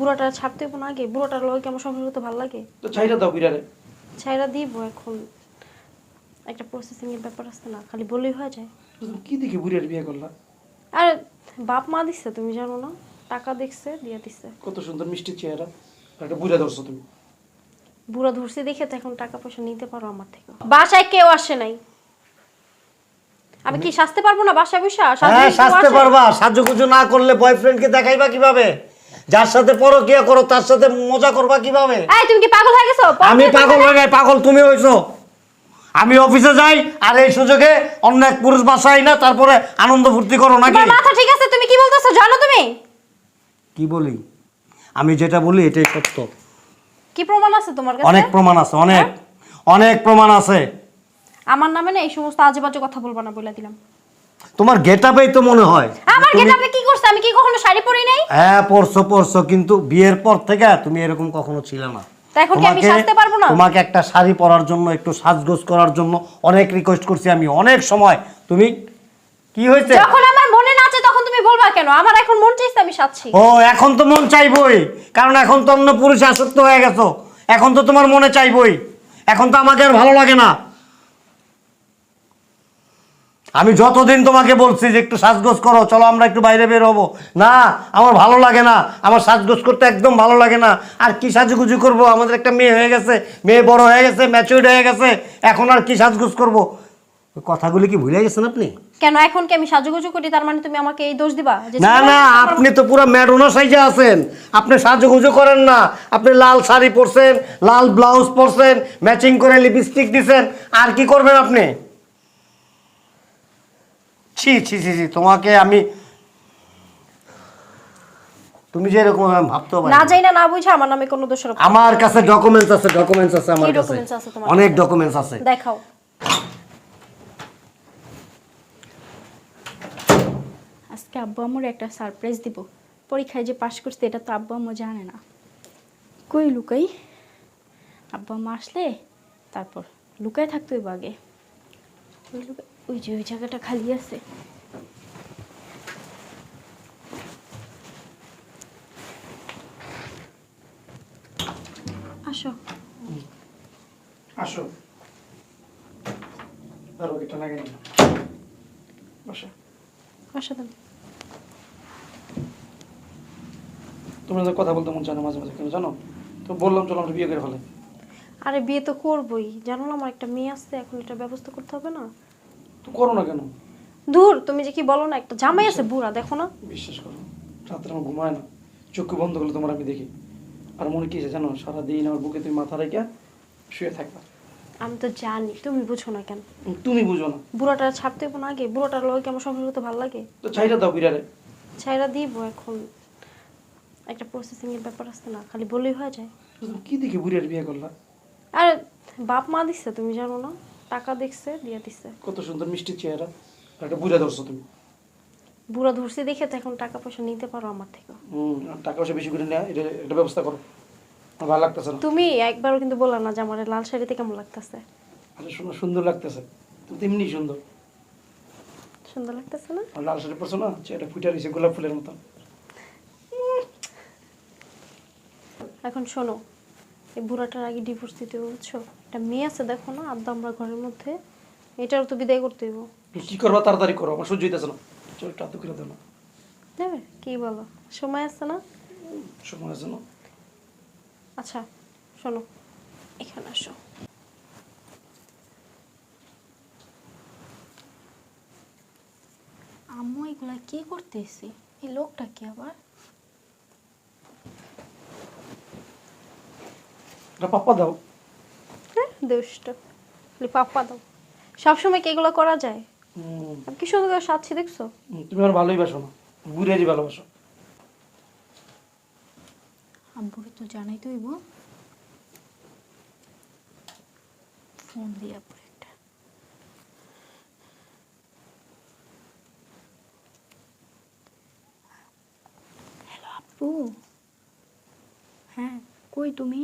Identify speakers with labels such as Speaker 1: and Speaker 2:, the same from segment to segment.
Speaker 1: বুড়াটা ছাড়তে হইব না আগে? বুড়াটার লগে কি আমার সংসার করতে ভালো লাগে?
Speaker 2: তো ছাইরা দাও বিড়ারে।
Speaker 1: ছাইরা দিব এখন, একটা প্রসেসিং এর ব্যাপার আছে না, খালি বলেই হয়ে যায়।
Speaker 2: তুমি কি দেখে বুড়িয়ার বিয়ে করলা?
Speaker 1: আর বাপ মা দিচ্ছে, তুমি জানো না? টাকা দেখছে, দিয়ে দিচ্ছে।
Speaker 2: কত সুন্দর মিষ্টি চেহারা, আর একটা বুড়া ধরছো তুমি।
Speaker 1: বুড়া ধরছে দেখে তো এখন টাকা পয়সা নিতে পারো আমার থেকে। বাসায় কেউ আসে নাই, আমি কি সাজতে পারবো না? বাসায় বসে
Speaker 3: হ্যাঁ সাজতে পারবা, সাজুগুজু না করলে বয়ফ্রেন্ডকে দেখাইবা কিভাবে? যার সাথে পরকিয়া করো তার সাথে মজা করবা কিভাবে?
Speaker 1: এই তুমি কি পাগল হয়ে গেছো?
Speaker 3: আমি পাগল হয়ে নাই, পাগল তুমি হইছো। আমি অফিসে যাই আর এই সুযোগে অন্য এক পুরুষ বাসায় না, তারপরে আনন্দ ফুর্তি করো নাকি?
Speaker 1: তোমার মাথা ঠিক আছে? তুমি কি বলতেছো জানো তুমি?
Speaker 3: কি বলি? আমি যেটা বলি এটাই সত্য।
Speaker 1: কি প্রমাণ আছে তোমার কাছে?
Speaker 3: অনেক প্রমাণ আছে, অনেক অনেক প্রমাণ আছে।
Speaker 1: আমার নামে না এই সমস্ত আজেবাজে কথা বলবা না, বলে দিলাম।
Speaker 3: তোমার গেটআপেই তো মনে হয়।
Speaker 1: আমার গেটআপে কি করছ? আমি কি কখনো শাড়ি পরি নাই?
Speaker 3: হ্যাঁ পরছো, কিন্তু বিয়ের পর থেকে তুমি এরকম কখনো ছিলে না।
Speaker 1: তা এখন কি আমি সাজতে পারবো না?
Speaker 3: তোমাকে একটা শাড়ি পরার জন্য, একটু সাজগোজ করার জন্য অনেক রিকোয়েস্ট করছি আমি, অনেক সময়। তুমি কি হয়েছে?
Speaker 1: যখন আমার মনে নাচে তখন তুমি বলবা কেন? আমার এখন মন চাইছে আমি সাজছি।
Speaker 3: ও এখন তো মন চাইবই, কারণ এখন তো অন্য পুরুষে আসক্ত হয়ে গেছো। এখন তো তোমার মনে চাইবই, এখন তো আমাকে আর ভালো লাগে না। আমি যতদিন তোমাকে বলছি যে একটু সাজগোজ করো, চলো আমরা একটু বাইরে বের হবো, না আমার ভালো লাগে না, আমার সাজগোজ করতে একদম ভালো লাগে না। আর কি সাজুগুজু করবো? আমাদের একটা মেয়ে হয়ে গেছে, মেয়ে বড় হয়ে গেছে, ম্যাচিউরড হয়ে গেছে, এখন আর কি সাজগোজ করবো? কথাগুলি কি ভুলে গেছেন আপনি?
Speaker 1: কেন এখন কি আমি সাজুগুজু করি তার মানে তুমি আমাকে এই দোষ দিবা যে
Speaker 3: না না, আপনি তো পুরো ম্যাডোনা সাইজে আছেন। আপনি সাজুগুজু করেন না, আপনি লাল শাড়ি পরছেন, লাল ব্লাউজ পরছেন, ম্যাচিং করে লিপস্টিক দিছেন, আর কি করবেন আপনি? ছি ছি ছি ছি, তোমাকে আমি, তুমি যে এরকম ভাবতে পারো
Speaker 1: না যাই না, না বুঝা আমার নামে কোনো দোষারোপ।
Speaker 3: আমার কাছে ডকুমেন্টস আছে, আমার
Speaker 1: কি
Speaker 3: কাছে
Speaker 1: documents আছে তোমার
Speaker 3: অনেক
Speaker 1: কাছে?
Speaker 3: ডকুমেন্টস আছে।
Speaker 1: দেখাও।
Speaker 4: আজকে আব্বু আম্মুর একটা সারপ্রাইজ দিব। পরীক্ষায় যে পাশ করছে এটা তো আব্বু আম্মু জানে না। কই লুকাই? আব্বু আম্মু আসলে তারপর লুকায় থাকতে হইব আগে। ওই যে ওই জায়গাটা খালি আছে। আসো।
Speaker 2: আসো, ধরো এটা লাগে না। বসো।
Speaker 1: বসো তুমি।
Speaker 2: তোমরা তো কথা বলতে মন চায় না মাঝে মাঝে, কেন জানো? তো বললাম চলো আমরা বিয়ে করে ফেলে।
Speaker 1: আরে বিয়ে তো করবই, জানো না আমার একটা মেয়ে আসছে, এখন এটা ব্যবস্থা করতে হবে না?
Speaker 2: তো করো না কেন?
Speaker 1: দূর, তুমি যে কি বলো না, একটা জামাই আছে বুড়া, দেখো না?
Speaker 2: বিশ্বাস করো, রাত্রে আমার ঘুমায় না, চক্ষু বন্ধ করলে তোমার আমি দেখি। আর মনে কি জানো, সারাদিন আমার বুকে তুমি মাথা রেখে শুয়ে থাকবা।
Speaker 1: আমি তো জানি, তুমি বুঝো না কেন?
Speaker 2: তুমি বুঝো না।
Speaker 1: বুড়াটা ছাড়তে হইব না আগে? বুড়াটার লগে কি আমার সংসার করতে ভালো লাগে?
Speaker 2: তো ছাইরা দাও বিড়ারে।
Speaker 1: ছাইরা দিব এখন, একটা প্রসেসিং এর ব্যাপার আছে না, খালি বলেই হয়ে যায়।
Speaker 2: তুমি কি দেখে বুড়িয়ার বিয়ে করলা?
Speaker 1: আর বাপ মা দিচ্ছে, তুমি জানো না? টাকা দেখছে, দিয়ে দিচ্ছে।
Speaker 2: কত সুন্দর মিষ্টি চেহারা, আর একটা বুড়া ধরছো তুমি।
Speaker 1: বুড়া ধরছে দেখে তো এখন টাকা পয়সা নিতে পারো আমার থেকে।
Speaker 2: আর টাকা পয়সা বেশি করে নেওয়া, এটা ব্যবস্থা করো। আমার ভালো লাগতেছে না।
Speaker 1: তুমি একবারও কিন্তু বললা না যে আমার এই লাল শাড়িতে কেমন লাগতেছে।
Speaker 2: আরে শোনো, সুন্দর লাগতেছে, তুমি তো এমনি সুন্দর।
Speaker 1: সুন্দর লাগতেছে না?
Speaker 2: আর লাল শাড়ি পরছো না, চেহারা ফুটে রয়েছে গোলাপ ফুলের মতন।
Speaker 1: এখন শোনো, এই বুড়াটার আগে ডিভোর্স দিতে হবে, বুঝছো? একটা মেয়ে আছে দেখো না, আদ্দা আমরা ঘরের মধ্যে, এটারও তো বিদায় করতে হইব।
Speaker 2: কি করবা তাড়াতাড়ি করো, আমার সহ্য হইতেছে না। চলো একটু আদর করে দাও না।
Speaker 1: দেবে? কি বলো, সময় আছে না?
Speaker 2: সময় আছে না?
Speaker 1: আচ্ছা শোনো, এখানে আসো।
Speaker 4: আম্মু এগুলা কি করতেছে? এই লোকটা কি আবার?
Speaker 2: এটা পাপ্পা দাও।
Speaker 1: হ্যাঁ দুষ্ট, পাপ্পা দাও। সবসময় কি এগুলো করা যায়? আমি কি সুন্দর করে সাজছি দেখছো?
Speaker 2: তুমি আমার ভালোই বাসো না, বুড়িয়ারই ভালোবাসো।
Speaker 4: আব্বুকে তো জানাই তো হইব। ফোন দিয়া পরে একটা। হ্যালো আব্বু। হ্যাঁ কই তুমি?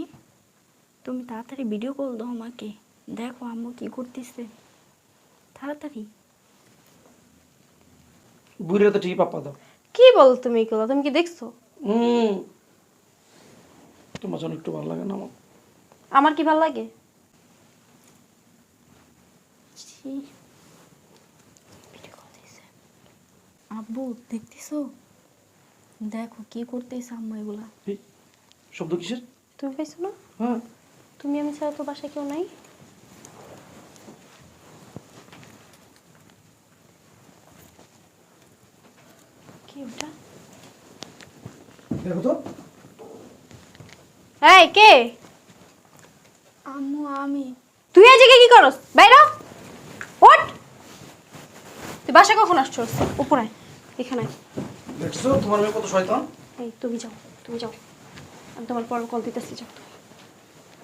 Speaker 4: তুমি তাড়াতাড়ি ভিডিও কল দাও আমাকে, দেখো আম্মু কি করতেছে, তাড়াতাড়ি।
Speaker 2: বুড়িয়া তো ঠিকই পাপ্পা দাও।
Speaker 1: কি বলো তুমি এগুলো? তুমি কি দেখছো?
Speaker 2: তোমার জন্য একটু ভালো লাগে না আমার?
Speaker 1: আমার কি ভালো লাগে?
Speaker 4: ছি। আব্বু দেখতেছো, দেখো কি করতেছে আম্মা এগুলা।
Speaker 2: এই, শব্দ কিসের?
Speaker 1: তুমি পাইছো না?
Speaker 2: হ্যাঁ।
Speaker 1: তুমি আমি ছাড়া তো বাসায় কেউ নাই। কি ওটা?
Speaker 2: দেখো তো।
Speaker 1: এই কে?
Speaker 4: আম্মু আমি।
Speaker 1: তুই এই জায়গায় কি করস? বাইরে ওঠ। তুই বাসায় কখন আসছস? উপরে আয়, এখানে আয়।
Speaker 2: দেখছো তোমার মেয়ে কত শয়তান?
Speaker 1: এই তুমি যাও, তুমি যাও, আমি তোমার পর কল দিতেছি, যাও তুমি।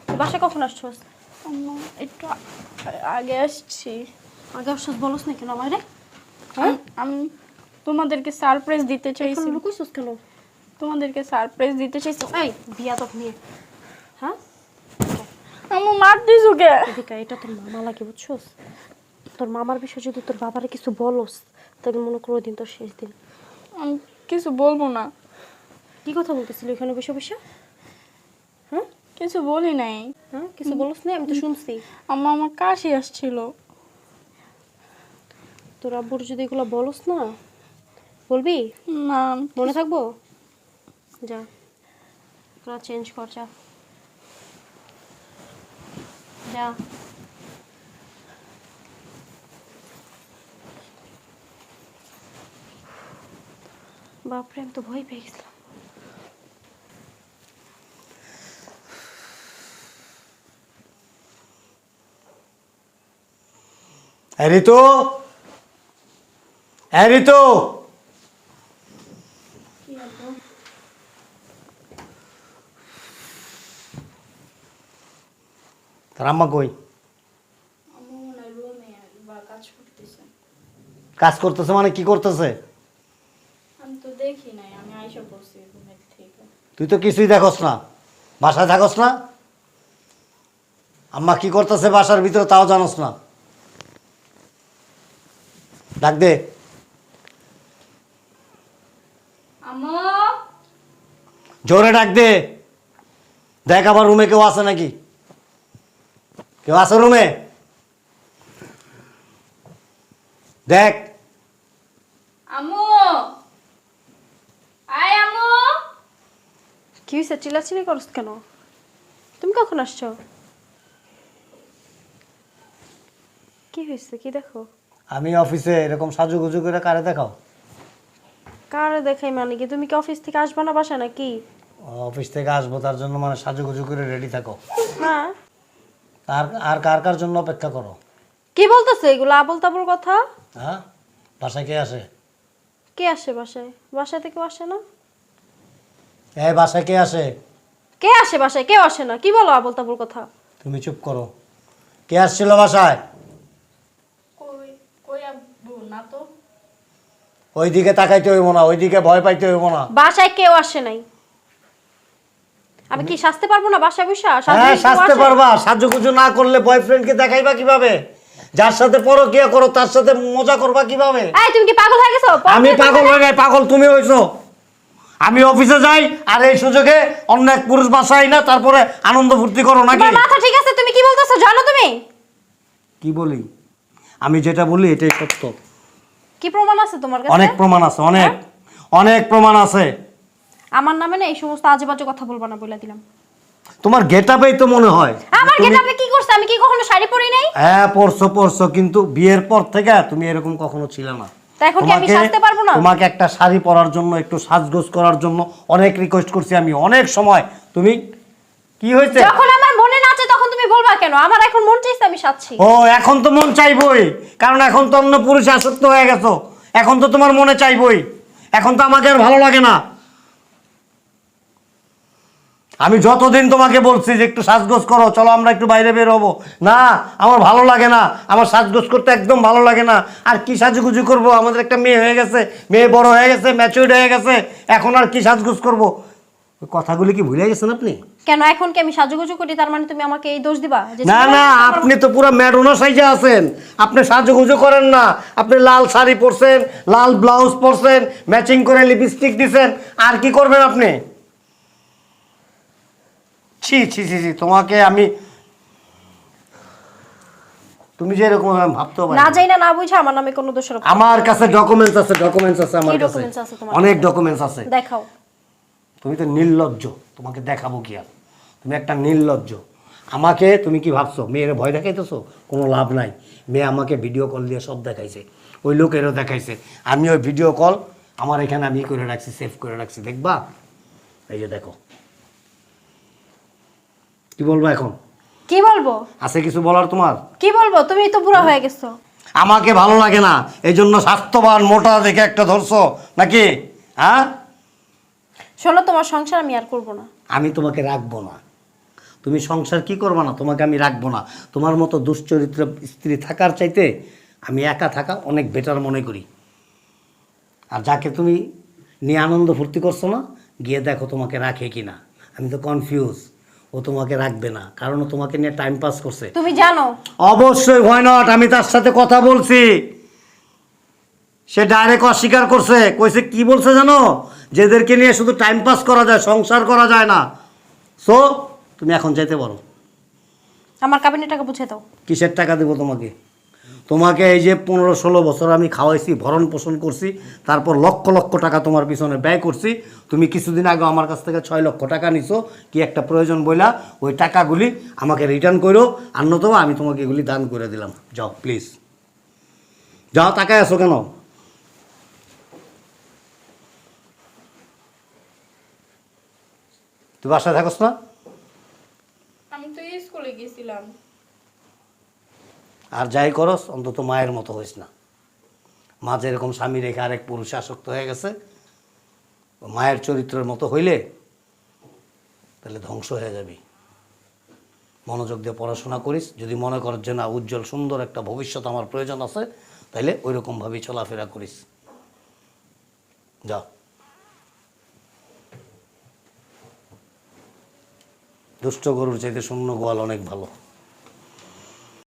Speaker 1: তুই বাসায় কখন আসছস?
Speaker 4: আম্মু একটু আগে আসছি।
Speaker 1: আগে আসছস বলস না কেন আমারে? হ্যাঁ,
Speaker 4: আমি তোমাদেরকে সারপ্রাইজ দিতে
Speaker 1: এখন
Speaker 4: চাইছি।
Speaker 1: লুকাইছস কেন?
Speaker 4: তোমাদেরকে সারপ্রাইজ দিতে চাইছি।
Speaker 1: এই বিয়াদব মেয়ে, হ্যাঁ?
Speaker 4: আম্মু মার দিছো কে?
Speaker 1: এদিকে আয়, এটা তোর মামা লাগে বুঝছস? তোর মামার বিষয় যদি তোর বাবারে কিছু বলস তাহলে মনে করো দিন তোর শেষ দিন।
Speaker 4: আমি কিছু বলবো না।
Speaker 1: কি কথা বলতেছিলি ওখানে বসে বসে? হ্যাঁ
Speaker 4: কিছু বলি নাই।
Speaker 1: হ্যাঁ, কিছু বলস না? আমি তো শুনছি।
Speaker 4: আম্মা আমার কাশি আসছিল।
Speaker 1: তোর আব্বুর যদি এগুলো বলস না, বলবি?
Speaker 4: না
Speaker 1: মনে থাকবো? যা, চেঞ্জ কর, যা যা। বাপরে, আমি তো ভয় পেয়ে গেছিলাম।
Speaker 3: ঋতু, ঋতু, তার আম্মা কই? কাজ করতেছে মানে কি করতেছে?
Speaker 4: আমি তো দেখি নাই, আমি আইসা পড়ছি ঘুমের থেকে।
Speaker 3: তুই তো কিছুই দেখোস না, বাসায় থাকস না, আম্মা কি করতেছে বাসার ভিতরে তাও জানোস না। ডাক দে।
Speaker 4: আম্মু,
Speaker 3: জোরে ডাক দে। দেখ আবার রুমে কেউ আছে নাকি? কেউ আছে রুমে? দেখ।
Speaker 4: আম্মু, আয় আম্মু।
Speaker 1: কি হয়েছে? চিল্লাচিল্লি করছ কেন? তুমি কখন আসছো? কি হয়েছে? কি দেখো?
Speaker 3: আমি অফিসে এরকম সাজুগুজু করে কারে দেখাও?
Speaker 1: কারে দেখাই মানে কি? তুমি কি অফিস থেকে আসবা না বাসা নাকি?
Speaker 3: অফিস থেকে আসবো তার জন্য মানে সাজুগুজু করে রেডি থাকো।
Speaker 1: হ্যাঁ।
Speaker 3: আর আর কার কার জন্য অপেক্ষা করো?
Speaker 1: কি বলতেছে এগুলো আবল তাবল কথা?
Speaker 3: হ্যাঁ, বাসায় কে আসে?
Speaker 1: কে আসে বাসায়? বাসায় থেকে আসে না?
Speaker 3: এই বাসায় কে আসে?
Speaker 1: কে আসে বাসায়? কেউ আসে না। কি বলো আবল তাবল কথা?
Speaker 3: তুমি চুপ করো। কে আসছিল বাসায়?
Speaker 4: কই কই আব্বু? না তো।
Speaker 3: ওইদিকে তাকাইতে হইব না, ওইদিকে ভয় পাইতে হইব না।
Speaker 1: বাসায় কেউ আসে নাই। আমি কি সাজতে পারবো না বাসায় বসে?
Speaker 3: হ্যাঁ, সাজতে পারবা। সাজুগুজু না করলে বয়ফ্রেন্ডকে দেখাইবা কিভাবে? যার সাথে পরকিয়া করো তার সাথে মজা করবা কিভাবে?
Speaker 1: এই তুমি কি পাগল হয়ে গেছো?
Speaker 3: আমি পাগল হয়ে নাই, পাগল তুমি হইছো। আমি অফিসে যাই আর এই সুযোগে অন্য এক পুরুষ বাসায় না তারপরে আনন্দ ফুর্তি করো নাকি?
Speaker 1: তোমার মাথা ঠিক আছে? তুমি কি বলতেছো জানো তুমি?
Speaker 3: কি বলি? আমি যেটা বলি এটাই সত্য।
Speaker 1: কি প্রমাণ আছে তোমার কাছে?
Speaker 3: অনেক প্রমাণ আছে, অনেক অনেক প্রমাণ আছে।
Speaker 1: আমার নামে না এই সমস্ত আজেবাজে কথা বলবা না বলে দিলাম।
Speaker 3: তোমার গেটআপেই তো মনে হয়।
Speaker 1: আমার গেটআপে কি করছে? আমি কি কখনো শাড়ি পরি নাই?
Speaker 3: হ্যাঁ, পরছো কিন্তু বিয়ের পর থেকে তুমি এরকম কখনো ছিলে না।
Speaker 1: তা এখন কি আমি সাজতে পারবো না?
Speaker 3: তোমাকে একটা শাড়ি পরার জন্য, একটু সাজগোজ করার জন্য অনেক রিকোয়েস্ট করছি আমি অনেক সময়। তুমি কি হয়েছে?
Speaker 1: যখন আমার মনে নাচে তখন তুমি বলবা কেন? আমার এখন মন চাইছে আমি সাজছি।
Speaker 3: ও, এখন তো মন চাইবই, কারণ এখন তো অন্য পুরুষে আসক্ত হয়ে গেছো। এখন তো তোমার মনে চাইবই। এখন তো আমাকে আর ভালো লাগে না। আমি যতদিন তোমাকে বলছি যে একটু সাজগোজ করো, চলো আমরা একটু বাইরে বের হবো, না আমার ভালো লাগে না, আমার সাজগোজ করতে একদম ভালো লাগে না। আর কি সাজুগুজু করবো? আমাদের একটা মেয়ে হয়ে গেছে, মেয়ে বড় হয়ে গেছে, ম্যাচিউরড হয়ে গেছে, এখন আর কি সাজগোজ করবো? ওই কথাগুলি কি ভুলে গেছেন আপনি?
Speaker 1: কেন এখন কি আমি সাজুগুজু করি তার মানে তুমি আমাকে এই দোষ দিবা যে
Speaker 3: না না, আপনি তো পুরো ম্যাডোনা সাইজে আছেন। আপনি সাজুগুজু করেন না। আপনি লাল শাড়ি পরছেন, লাল ব্লাউজ পরছেন, ম্যাচিং করে লিপস্টিক দিছেন, আর কি করবেন আপনি? ছি ছি ছি ছি, তোমাকে আমি, তুমি যে এরকম ভাবতেও পারো
Speaker 1: না যাই না বুঝে আমার নামে কোনো দোষারোপ করো।
Speaker 3: আমার কাছে ডকুমেন্টস আছে, আমার
Speaker 1: কি
Speaker 3: কাছে
Speaker 1: documents আছে তোমার
Speaker 3: অনেক
Speaker 1: কাছে?
Speaker 3: ডকুমেন্টস আছে।
Speaker 1: দেখাও।
Speaker 3: তুমি তো নির্লজ্জ, তোমাকে দেখাবো কি আর, তুমি একটা নির্লজ্জ। আমাকে তুমি কি ভাবছো মেয়ের ভয় দেখাইতেছো? কোনো লাভ নাই। মেয়ে আমাকে ভিডিও কল দিয়ে সব দেখাইছে, ওই লোকেরও দেখাইছে। আমি ওই ভিডিও কল আমার এখানে আমি করে রাখছি, সেভ করে রাখছি, দেখবা? এই যে দেখো। কি বলবো এখন?
Speaker 1: কি বলবো?
Speaker 3: আছে কিছু বলার তোমার?
Speaker 1: কি বলবো? তুমি তো বুড়া হয়ে গেছো।
Speaker 3: আমাকে ভালো লাগে না, এই জন্য স্বাস্থ্যবান মোটা দেখে একটা ধরছো নাকি? হ্যাঁ,
Speaker 1: শোনো, তোমার সংসার আমি আর করব না।
Speaker 3: আমি তোমাকে রাখবো না। তুমি সংসার কি করবা না, তোমাকে আমি রাখবো না। তোমার মতো দুশ্চরিত্র স্ত্রী থাকার চাইতে আমি একা থাকা অনেক বেটার মনে করি। আর যাকে তুমি নিয়ে আনন্দ ফুর্তি করছো না, গিয়ে দেখো তোমাকে রাখে কি না। আমি তো কনফিউজ, ও তোমাকে রাখবে না, কারণ ও তোমাকে নিয়ে টাইম পাস করছে।
Speaker 1: তুমি জানো
Speaker 3: অবশ্যই, ভয় নট, আমি তার সাথে কথা বলছি। সে ডাইরেক্ট অস্বীকার করছে, কইছে কি বলছে জানো? যেদেরকে নিয়ে শুধু টাইম পাস করা যায়, সংসার করা যায় না। সো তুমি এখন যেতে পারো।
Speaker 1: আমার কাবিনের টাকা বুঝে দাও।
Speaker 3: কিসের টাকা দেবো তোমাকে? তোমাকে এই যে 15-16 বছর আমি খাওয়াইছি, ভরণ পোষণ করছি, তারপর লক্ষ লক্ষ টাকা তোমার পিছনে ব্যয় করছি। তুমি কিছুদিন আগে আমার কাছ থেকে 6 লক্ষ টাকা নিছো, কি একটা প্রয়োজন বইলা, ওই টাকাগুলি আমাকে রিটার্ন করো, আর নতুবা আমি তোমাকে এগুলি দান করে দিলাম। যাও প্লিজ, যাও। টাকায় আছো কেন? তুই বাসায় থাকস না?
Speaker 4: আমি তো স্কুলে গেছিলাম।
Speaker 3: আর যাই করস, অন্তত মায়ের মতো হইস না। মা যেরকম স্বামী রেখে আরেক পুরুষে আসক্ত হয়ে গেছে, মায়ের চরিত্রের মতো হইলে তাহলে ধ্বংস হয়ে যাবি। মনোযোগ দিয়ে পড়াশোনা করিস। যদি মনে কর যে না, উজ্জ্বল সুন্দর একটা ভবিষ্যৎ আমার প্রয়োজন আছে, তাহলে ওই রকমভাবেই চলাফেরা করিস। যা। দুষ্ট গরুর চাইতে শূন্য গোয়াল অনেক ভালো।